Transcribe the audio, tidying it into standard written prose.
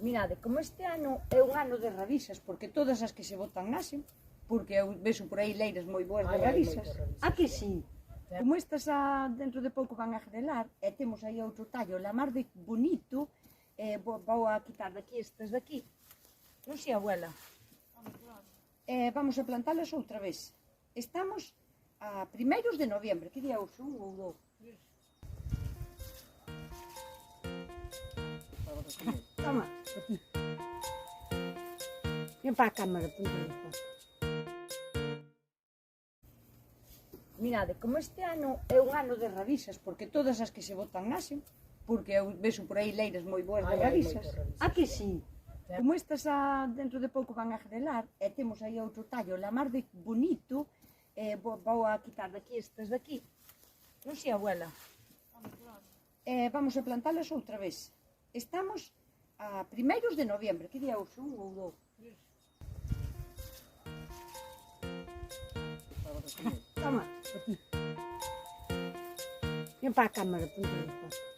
Mirade, como este ano é un ano de rabisas, porque todas as que se botan nasen, porque eu vexo por aí leiras moi boas de rabisas. A que sí? Como estas dentro de pouco van a grelar, e temos aí outro tallo, la mar de bonito, vou a quitar daqui estas daqui. Non sei, abuela. Vamos a plantalas outra vez. Estamos a primeiros de noviembre. Que día hoxe? Un ou dous? Toma, aquí. Ven para a cámara, punto de foto. Mirade, como este ano é un ano de rabisas, porque todas as que se botan nasen, porque eu vexo por aí leiras moi boas de rabisas. A que sí? Como estas dentro de pouco van a grelar, e temos aí outro tallo, la mar de bonito, vou a quitar daqui estas daqui. Non sei, abuela. Vamos a plantalas outra vez. Estamos a primeiros de noviembre. Que día hoxe? Un ou dous? Toma, aquí. Ven para a cámara, punto de foto.